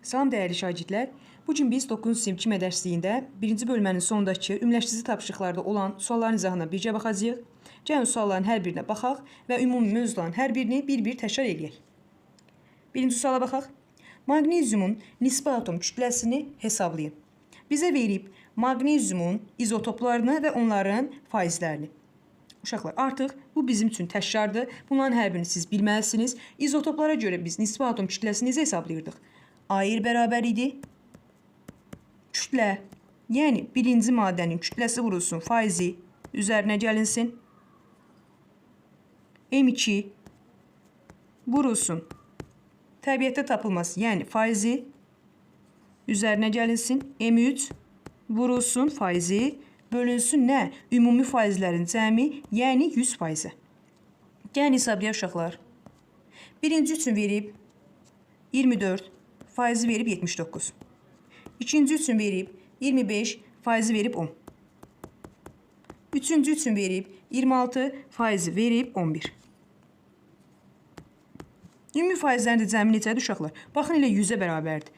Salam dəyərli şagirdlər. Bu gün biz 9-cu sinif kimya dərsliyində 1-ci bölmənin sonundakı ümumiləşdirici tapşırıqlarda olan sualların izahına birgə baxacağıq. Gəlin sualların hər birinə baxaq və ümumi mövzuların hər birini bir-bir təkrar edək. Birinci suala baxaq. Maqneziumun nisbi atom kütləsini hesablayın. Bizə verib maqneziumun izotoplarını və onların faizlərini. Uşaqlar, artıq bu bizim üçün təkrardır. Bunların hər birini siz bilməlisiniz. İzotoplara görə biz nisbi atom kütləsini necə hesablayırdıq? Ayır bərabər idi. Kütlə, yəni birinci maddənin kütləsi vurulsun faizi üzərinə gəlinsin. M2 vurulsun təbiətdə tapılması, yəni faizi üzərinə gəlinsin. M3 vurulsun faizi bölünsün nə? Ümumi faizlərin cəmi, yəni 100%. Gəlin hesablayaq uşaqlar. Birinci üçün verib 24, faizi verib 79. İkinci üçün verib 25, faizi verib 10. Üçüncü üçün verib 26, faizi verib 11. Ümumi faizlərin də cəmi necədir uşaqlar? Baxın, elə 100-ə bərabərdir.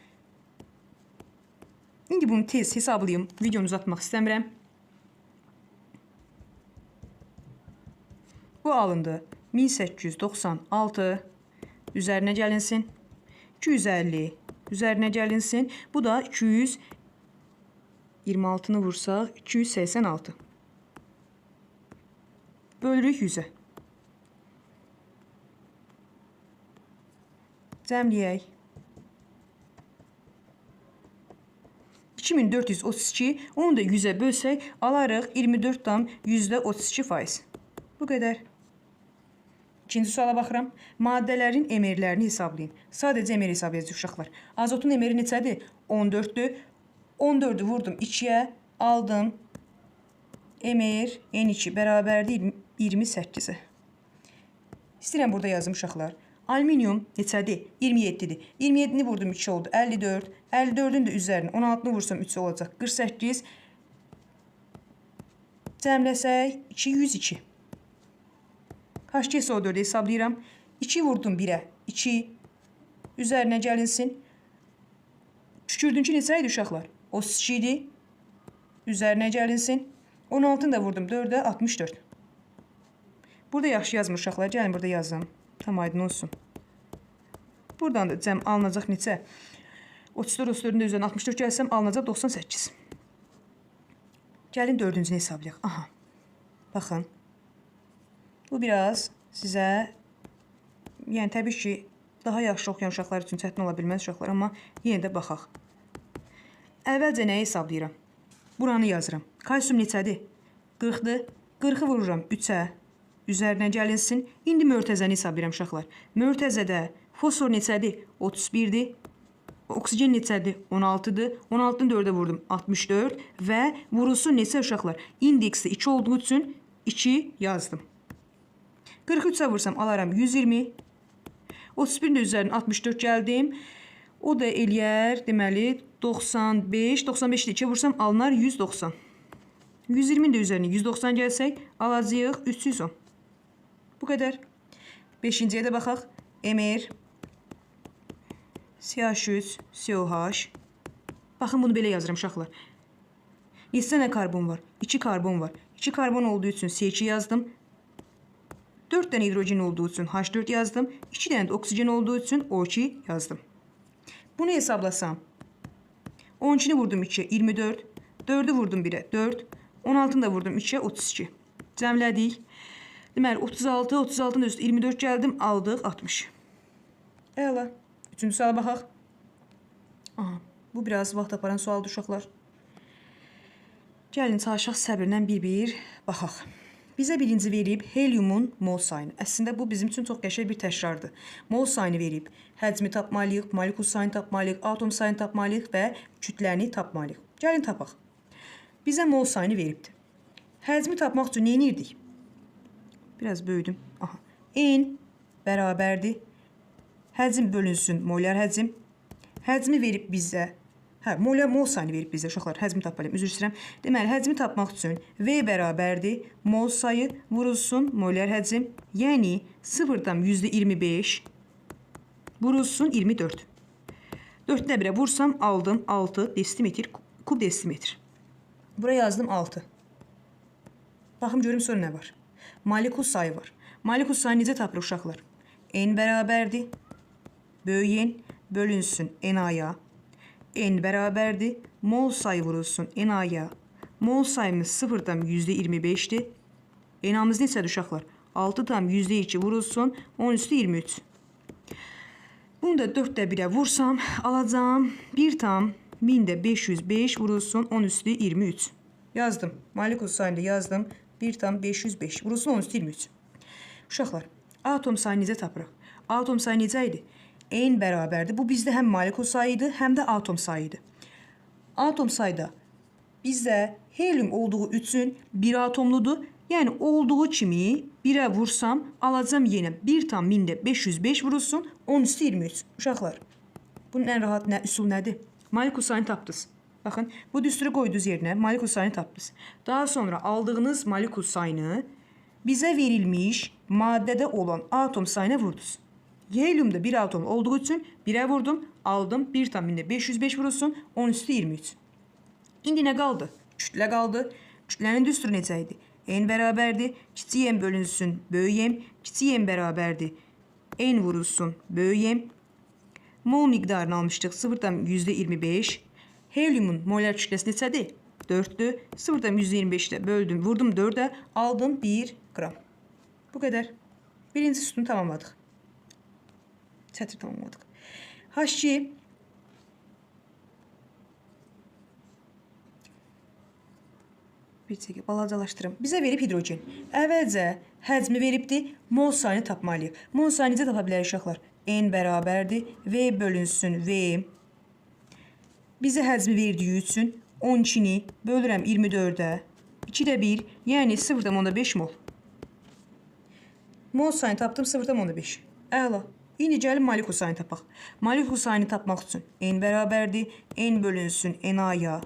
İndi bunu tez hesablayım. Videonu uzatmaq istəmirəm. Bu alındı. 1896 üzərinə gəlinsin. 250 üzərinə gəlinsin. Bu da 226-nı vursaq 286. Bölürük 100-ə. Cəmləyək. 2432, onu da 100-ə bölsək, alarıq 24,32%. Bu qədər. İkinci suala baxıram. Maddələrin emerlərini hesablayın. Sadəcə emer hesablayacaq uşaqlar. Azotun emeri neçədir? 14-dür. 14-ü vurdum 2-yə, aldım. Emer N2 bərabərdir 28-ə. İstəyirəm burada yazım uşaqlar. Alüminium neçədir? 27-dir. 27-ni vurdum 2 oldu. 54. 54-ün də üzərinə 16-nı vursam 3 olacaq. 48. Cəmləsək 202. H2SO4 hesablayıram. 2 vurdum 1-ə. 2. Üzərinə gəlinsin. Tükürdünkü neçə idi uşaqlar? 32 idi. Üzərinə gəlinsin. 16-nı da vurdum 4-ə. 64. Burada yaxşı yazmır uşaqlar. Gəlin burada yazın. Tam aydın olsun. Buradan da cəm alınacaq neçə? 34-34-ün də üzərinə 64 gəlsəm alınacaq 98. Gəlin dördüncünü hesablayaq. Aha. Baxın. Bu biraz sizə, yəni təbii ki, daha yaxşı oxuyan uşaqlar üçün çətin ola bilməz uşaqlar, amma yenə də baxaq. Əvvəlcə nəyi hesablayıram? Buranı yazıram. Kalsium neçədir? 40-dır. 40-ı vururam 3-ə. Üzərinə gəlinsin. İndi mörtəzəni hesablayıram uşaqlar. Mörtəzədə fosfor neçədir? 31-dir. Oksigen neçədir? 16-dır. 16-nı 4-ə vurdum 64 və vurulsun neçə uşaqlar? İndeksi 2 olduğu üçün 2 yazdım. 43-ə vursam alaram 120. 31-in də üzərinə 64 gəldim. O da eləyər, deməli 95. 95-də 2 vursam alınar 190. 120-in də üzərinə 190 gəlsək alacağıq 310. Bu qədər. 5-ciyə də baxaq. Mr, CH3, COH. Baxın, bunu belə yazıram uşaqlar. Neçə dənə karbon var? 2 karbon var. 2 karbon olduğu üçün C2 yazdım. 4 dənə hidrogen olduğu üçün H4 yazdım. 2 dənə də oksigen olduğu üçün O2 yazdım. Bunu hesablasam. 12-ni vurdum 2'ye 24. 4'ü vurdum 1'ə 4. 16'nı da vurdum 2'ye 32. Cəmlədik. Deməli 36, 36'nın üstü 24 gəldim, aldıq 60. Əla. Üçüncü suala baxaq. Aha, bu biraz vaxt aparan sualdır uşaqlar. Gəlin çalışaq səbirlə bir-bir baxaq. Bizə birinci verib helyumun mol sayını. Əslində bu bizim üçün çox qəşəng bir təkrardır. Mol sayını verib, həcmi tapmalıyıq, molekul sayını tapmalıyıq, atom sayını tapmalıyıq və kütləni tapmalıyıq. Gəlin tapaq. Bizə mol sayını veribdir. Həcmi tapmaq üçün nə edirdik? Biraz böyüdüm. Aha. N bərabərdir. Həcm bölünsün molyar həcm. Həcmi verib bizə. Molyar mol sayını verib bizə uşaqlar. Həcmi tapmalıyım. Üzr istəyirəm. Deməli, həcmi tapmaq üçün V bərabərdir. Mol sayı vurulsun molyar həcm. Yəni 0'dan %25 vurulsun 24. 4'də 1'ə vursam aldım 6 desimetr kub desimetr. Buraya yazdım 6. Baxım görüm sonra nə var? Molekul sayı var. Molekul sayı necə tapılır uşaqlar? N bərabərdir. Böyük N bölünsün NA-ya. N bərabərdir. Mol sayı vurulsun NA-ya. Mol sayımız 0,25'dir. NA-mız neçədir uşaqlar? 6,2 vurulsun 10^23. Bunu da 4'də 1'ə vursam alacağım 1,505 vurulsun 10^23. Yazdım. Molekul sayını da yazdım. 1,505 vurulsun 10^23. Uşaqlar, atom sayı necə tapırıq? Atom sayı necə idi? N bərabərdir. Bu bizdə həm molekul sayıydı, həm də atom sayıydı. Atom sayıda bizdə helium olduğu üçün bir atomludur. Yəni olduğu kimi 1'ə vursam alacağım yenə 1,505 vurulsun 10^23. Uşaqlar, bunun ən rahat üsul nədir? Molekul sayını tapdınız. Baxın, bu düsturu qoydunuz yerinə, molekul sayını tapdınız. Daha sonra aldığınız molekul sayını bizə verilmiş maddədə olan atom sayına vurdunuz. Heliumda bir atom olduğu üçün 1'ə vurdum, aldım 1,505 vurulsun 10^23. İndi nə qaldı? Kütlə qaldı. Kütlənin düsturu necə idi? N bərabərdir. Kiçik M bölünsün böyük M. Kiçik M bərabərdir. N vurulsun böyük M. Mol miqdarını almışdıq 0,25. Heliumun molar kütləsi neçədir? 4'dür. 0,25'də böldüm, vurdum 4'ə, aldım 1 qram. Bu qədər. Birinci sütunu tamamladıq. Çətir tamamladıq. H2 bir çəkə balacalaşdırım. Bizə verib hidrogen. Əvvəlcə həcmi veribdir, mol sayını tapmalıyıq. Mol sayını necə tapa bilərik uşaqlar? N bərabərdir. V bölünsün V. Bizə həcmi verdiyi üçün 12'ni bölürəm 24'ə. 2'də 1, yəni 0,5 mol. Mol sayını tapdım 0,5. Əla. İndi gəlin molekul sayını tapaq. Molekul sayını tapmaq üçün N bərabərdir. N bölünsün NA-ya.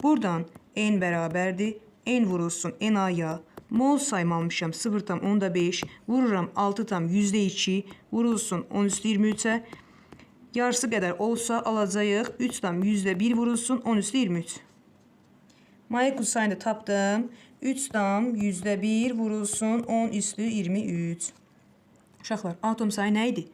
Buradan N bərabərdir. N vurulsun NA-ya. Mol sayımı almışam 0,5. Vururam 6,2 vurulsun 10^23'ə. Yarısı qədər olsa alacağıq 3,1 vurulsun 10^23. Molekul sayını tapdım. 3,1 vurulsun 10^23. Uşaqlar, atom sayı nə idi?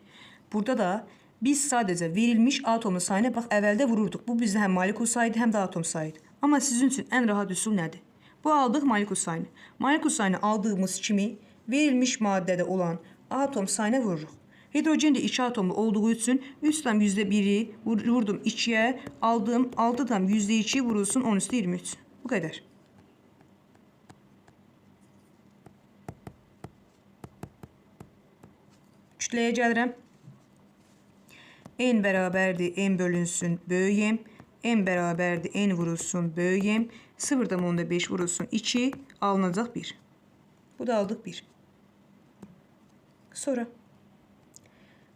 Burada da biz sadəcə verilmiş atomun sayına bax əvvəldə vururduq. Bu bizdə həm molekul sayıydı, həm də atom sayıydı. Amma sizin üçün ən rahat üsul nədir? Bu aldıq molekul sayını. Molekul sayını aldığımız kimi verilmiş maddədə olan atom sayına vururuq. Hidrogen de 2 atomlu olduğu üçün 3,1'i vurdum 2'ye, aldım 6,2 vurulsun 10^23. Bu kadar. Kütləyə gəlirəm. N bərabərdir, N bölünsün böyük M. N bərabərdir, N vurulsun böyük M. 0,5 vurulsun 2, alınacaq 1. Bu da aldıq 1. Sonra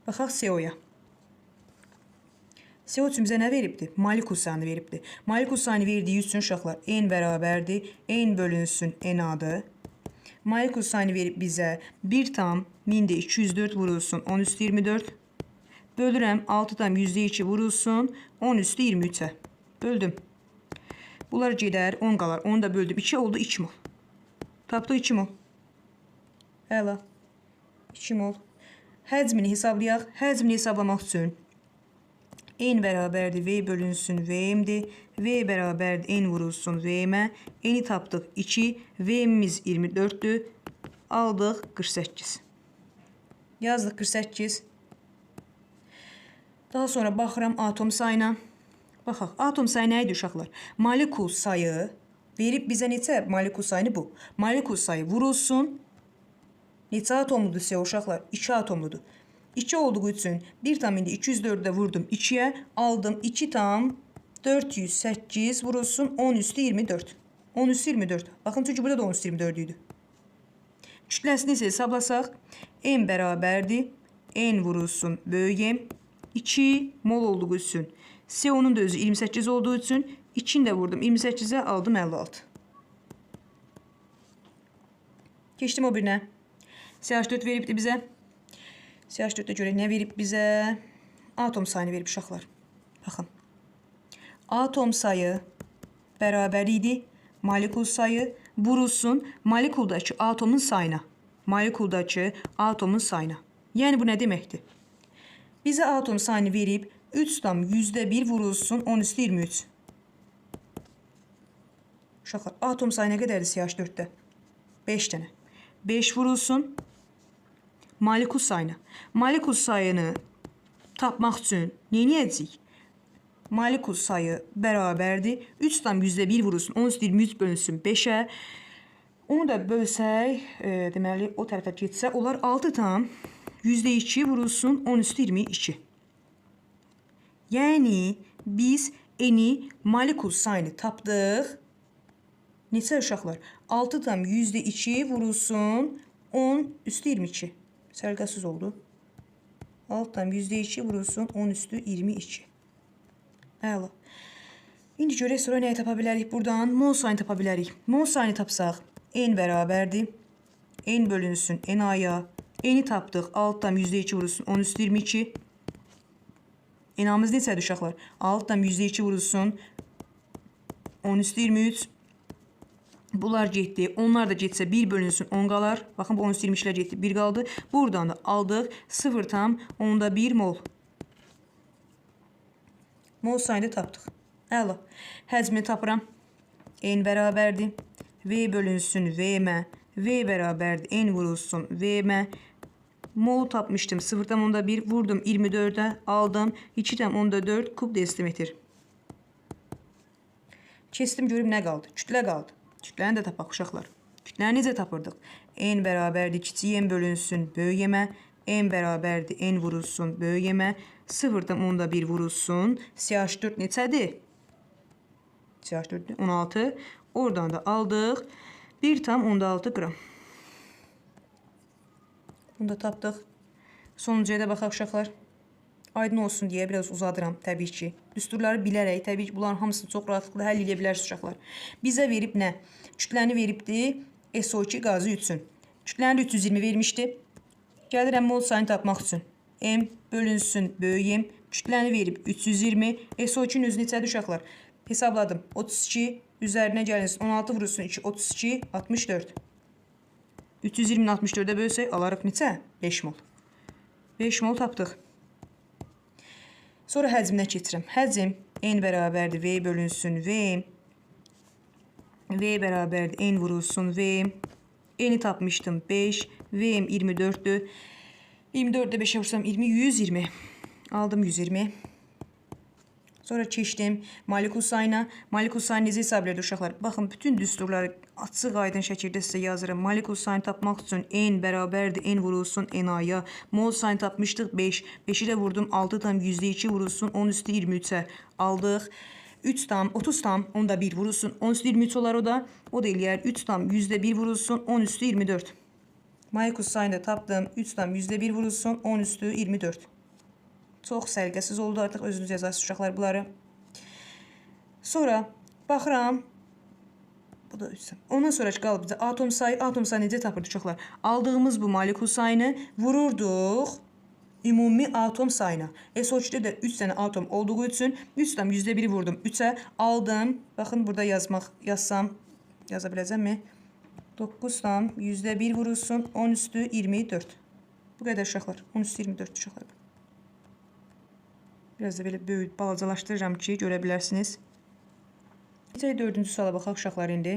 baxaq CO-ya. CO üçün bizə nə veribdir? Molekul sayını veribdir. Molekul sayını verdiyi üçün uşaqlar N bərabərdir. N bölünsün NA-dır. Molekul sayını verib bizə 1,204 vurulsun 10^24. Bölürəm 6,2 vurulsun 10^23'ə. Böldüm. Bunlar gedər 10 qalar. 10 da böldüm. 2 oldu 2 mol. Tapdıq 2 mol. Əla. 2 mol. Həcmini hesablayaq. Həcmini hesablamaq üçün N bərabərdir V bölünsün V'dir. V bərabərdir N vurulsun V'mə. N'i tapdıq 2. V'miz 24'dür. Aldıq 48. Yazdıq 48. Daha sonra baxıram atom sayına. Baxaq, atom sayı nə idi uşaqlar? Molekul sayı verib bizə neçə molekul sayını bu? Molekul sayı vurulsun. Neçə atomludur CO uşaqlar? 2 atomludur. 2 olduğu üçün 1,204'də vurdum 2'ye, aldım 2,408 vurulsun 10^24. 10^24. Baxın çünki burada da 10^24 idi. Kütləsini isə hesablasaq M bərabərdir. N vurulsun böyük M. 2 mol olduğu üçün CO-nun da özü 28 olduğu üçün 2'ni də vurdum 28'ə, aldım 56. Keçdim o birinə. CH4 veribdi bizə. CH4'də görə nə verib bizə? Atom sayını verib uşaqlar. Baxın. Atom sayı bərabər idi. Molekul sayı vurulsun molekuldakı atomun sayına. Molekuldakı atomun sayına. Yəni bu nə deməkdir? Bizə atom sayını verib 3,1 vurulsun 10 üstü 23. Uşaqlar, atom sayı nə qədərdir CH4-də? 5 dənə. 5 vurulsun molekul sayına. Molekul sayını tapmaq üçün nə edəcəyik? Molekul sayı bərabərdir. 3,1 vurulsun 10 üstü 23 bölünsün 5-ə. Onu da bölsək, deməli o tərəfə getsə, olar 6,2 vurulsun 10 üstü 22. Yəni biz eni molekul sayını tapdıq. Neçə uşaqlar? 6,2 vurulsun 10 üstü 22. Sərqəsiz oldu. 6,2 vurulsun 10 üstü 22. Əla. İndi görək sonra nəyi tapa bilərik? Buradan mol sayını tapa bilərik. Mol sayını tapsaq, n bərabərdir. N bölünsün n-aya. N-i tapdıq. 6,2 vurulsun 10 üstü 22. N-amız neçədir uşaqlar? 6,2 vurulsun 10 üstü 23. Bunlar getdi. Onlar da getsə 1 bölünsün 10 qalar. Baxın, bu 10 üstü 23-lər getdi. 1 qaldı. Buradan da aldıq 0,1 mol. Mol sayını tapdıq. Əla. Həcmini tapıram. N bərabərdir. V bölünsün V-mə. V bərabərdir. N vurulsun V-mə. Mol tapmışdım. 0,1 vurdum 24'ə. Aldım 2,4 kub desimetr. Kestim, görüm nə qaldı? Kütlə qaldı. Kütləni də tapaq uşaqlar. Kütləni necə tapırdıq? N bərabərdir. Kiçik n bölünsün böyük m-ə. N bərabərdir. N vurulsun böyük m-ə. 0,1 vurulsun. CH4 neçədir? CH4 16. Oradan da aldıq 1,6 qram. Bunu da tapdıq. Sonuncuya da baxaq uşaqlar. Aydın olsun deyə biraz uzadıram təbii ki. Düsturları bilərək təbii ki bunların hamısını çox rahatlıqla həll edə bilərsiniz uşaqlar. Bizə verib nə? Kütləni veribdi SO2 qazı üçün. Kütləni 320 vermişdi. Gəlirəm mol sayını tapmaq üçün. M bölünsün böyük M. Kütləni verib 320. SO2-nin özü neçədir uşaqlar? Hesabladım. 32 üzərinə gəlinsin. 16 vurulsun 2. 32, 64. 320-ni 64-ə bölsək alarıq neçə? 5 mol. 5 mol tapdıq. Sonra həcminə keçirəm. Həcm N bərabərdir. V bölünsün V. V bərabərdir. N vurulsun V. N-i tapmışdım 5. V-im 24'dür. 24'də 5'ə vursam 20, 120. Aldım 120. Sonra keçdim molekul sayına. Molekul sayını necə hesab edir uşaqlar? Baxın, bütün düsturları açıq aydın şəkildə sizə yazıram. Molekul sayını tapmaq üçün N bərabərdir. N vurulsun N-aya. Mol sayını tapmışdıq 5. 5'i də vurdum 6,2 vurulsun 10 üstü 23'ə. Aldıq. 30,1 vurulsun 10 üstü 23 olar o da. O da eləyər 3,1 vurulsun 10 üstü 24. Molekul sayını da tapdım. 3,1 vurulsun 10 üstü 24. Çox sərgəsiz oldu, artıq özünüz yazasınız uşaqlar bunları. Sonra baxıram. Bu da 3. Ondan sonra qalıb bizə atom sayı. Atom sayı necə tapırdıq uşaqlar? Aldığımız bu molekul sayını vururduq ümumi atom sayına. SO2-də də 3 dənə atom olduğu üçün 3,1 vurdum 3'ə. Aldım. Baxın, burada yazsam yaza biləcəmmi? 9,1 vurulsun 10 üstü 24. Bu qədər uşaqlar. 10 üstü 24 uşaqlar. Biraz da belə böyük balacalaşdırıram ki, görə bilərsiniz. Necə 4-cü suala baxaq uşaqlar indi.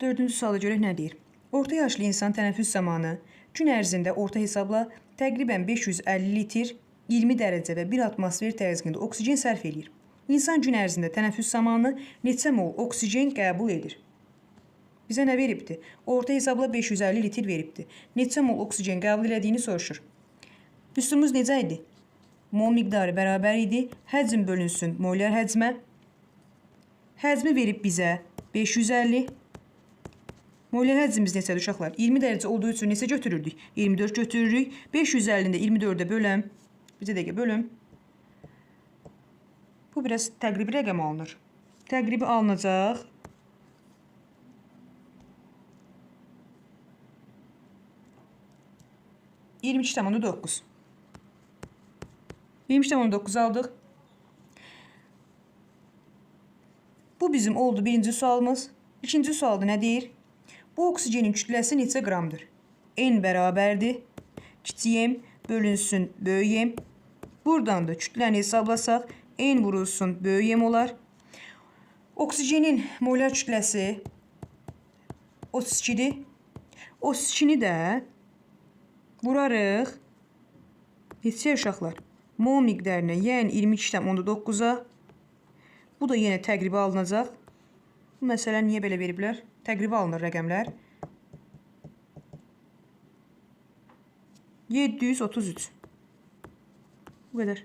4-cü suala görək nə deyir? Orta yaşlı insan tənəffüs zamanı gün ərzində orta hesabla təqribən 550 litr 20 dərəcə və 1 atmosfer təzyiqində oksigen sərf edir. İnsan gün ərzində tənəffüs zamanı neçə mol oksigen qəbul edir? Bizə nə veribdi? Orta hesabla 550 litr veribdi. Neçə mol oksigen qəbul edildiyini soruşur. Düsturumuz necə idi? Mol miqdarı bərabər idi. Həcm bölünsün molyar həcmə. Həcmi verib bizə 550. Molyar həcmimiz neçədir uşaqlar? 20 dərəcə olduğu üçün neçə götürürdük? 24 götürürük. 550-ni də 24'ə böləm. Bizə dəqiqə bölüm. Bu biraz təqribi rəqəm alınır. Təqribi alınacaq. %22,9. 20,9 aldıq. Bu bizim oldu birinci sualımız. İkinci sualda nə deyir? Bu oksigenin kütləsi neçə qramdır? N bərabərdir. Kiçik M bölünsün böyük M. Buradan da kütləni hesablasaq N vurulsun böyük M olar. Oksigenin molar kütləsi 32-dir. 32-ni də vurarıq. Neçəyə uşaqlar? Mol miqdarına, yəni 22,9-a. Bu da yenə təqribi alınacaq. Bu məsələ niyə belə veriblər? Təqribi alınır rəqəmlər. 733. Bu qədər.